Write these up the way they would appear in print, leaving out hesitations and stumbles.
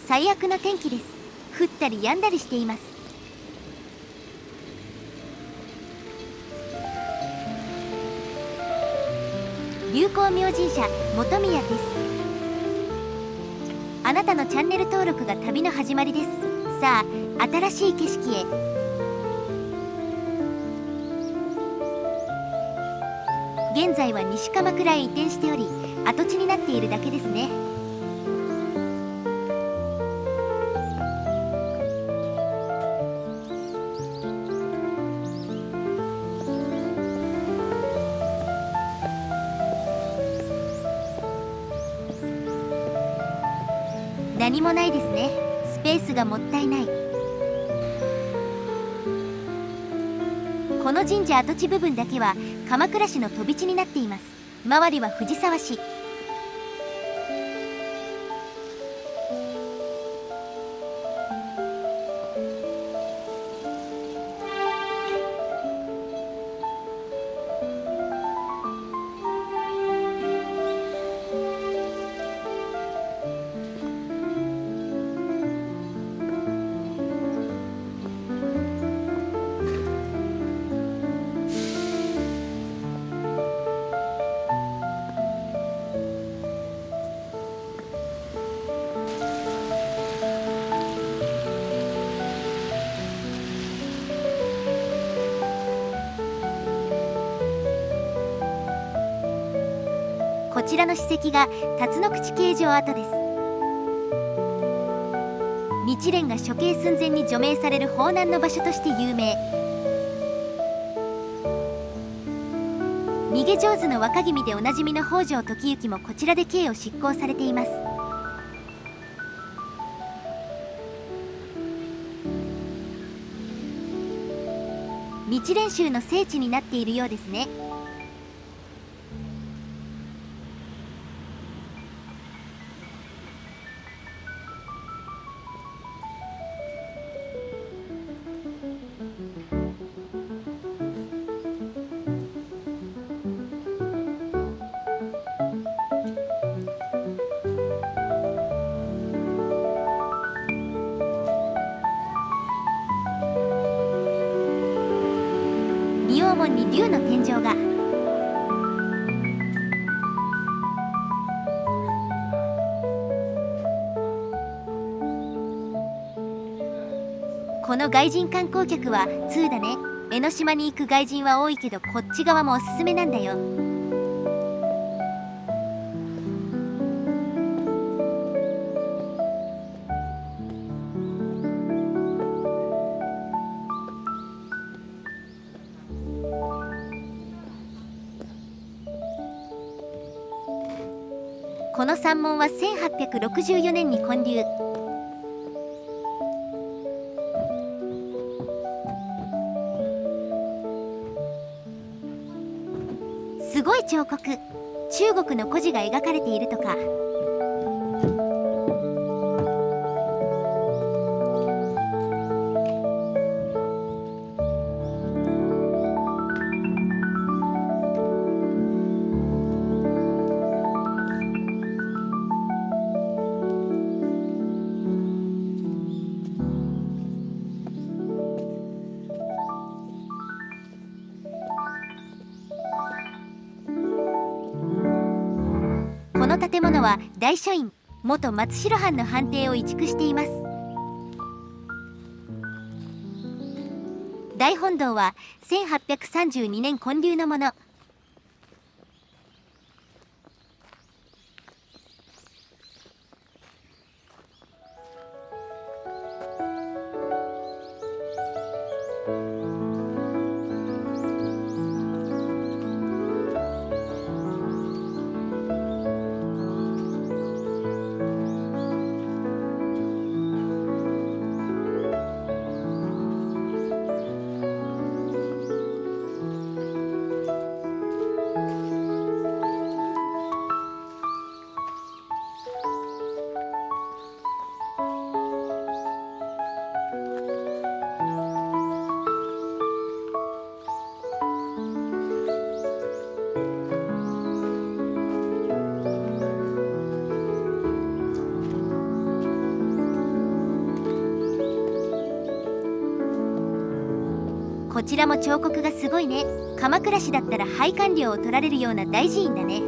最悪の天気です。降ったり止んだりしています。流行明神社本宮です。あなたのチャンネル登録が旅の始まりです。さあ、新しい景色へ。現在は西鎌倉へ移転しており、跡地になっているだけですね。何もないですね。スペースがもったいない。この神社跡地部分だけは鎌倉市の飛び地になっています。周りは藤沢市。こちらの史跡が辰野口形状跡です。日蓮が処刑寸前に除名される法難の場所として有名。逃げ上手の若君でおなじみの北条時行もこちらで刑を執行されています。日蓮宗の聖地になっているようですね。仁王門に竜の天井が。この外人観光客は通だね。江ノ島に行く外人は多いけど、こっち側もおすすめなんだよ。この山門は1864年に建立。すごい彫刻。中国の故事が描かれているとか。この建物は大書院元松代藩の藩邸を移築しています。大本堂は1832年建立のもの。こちらも彫刻がすごいね。鎌倉市だったら拝観料を取られるような大寺院だね。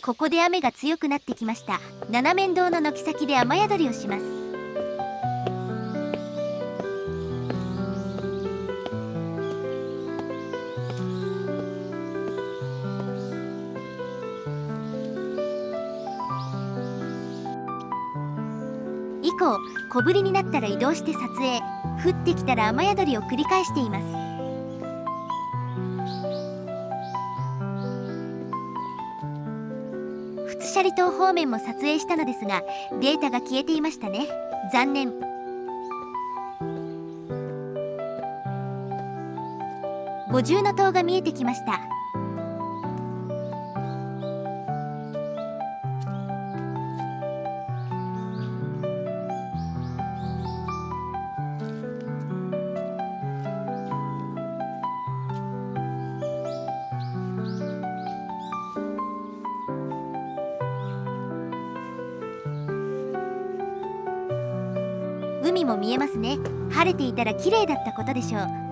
ここで雨が強くなってきました。七面堂の軒先で雨宿りをします。以降、小降りになったら移動して撮影、降ってきたら雨宿りを繰り返しています。富津斜里島方面も撮影したのですが、データが消えていましたね。残念。五重塔が見えてきました。海も見えますね。晴れていたら綺麗だったことでしょう。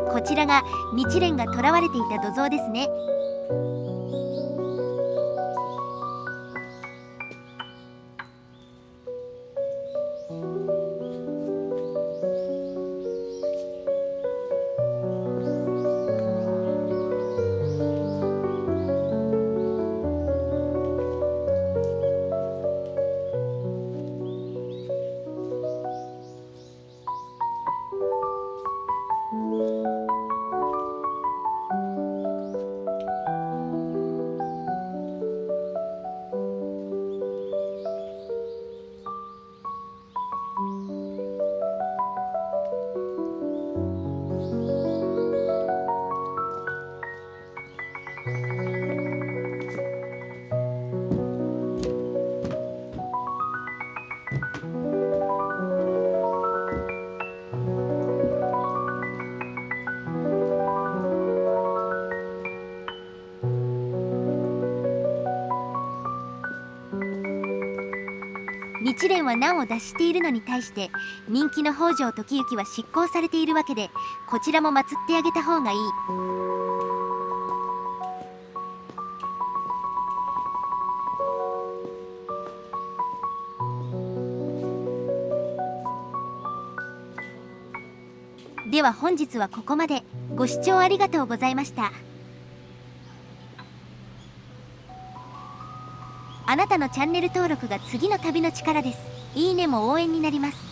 こちらが日蓮が囚われていた土蔵ですね。日蓮は難を脱しているのに対して人気の北条時行は執行されているわけで、こちらも祀ってあげた方がいい。では本日はここまで。ご視聴ありがとうございました。あなたのチャンネル登録が次の旅の力です。いいねも応援になります。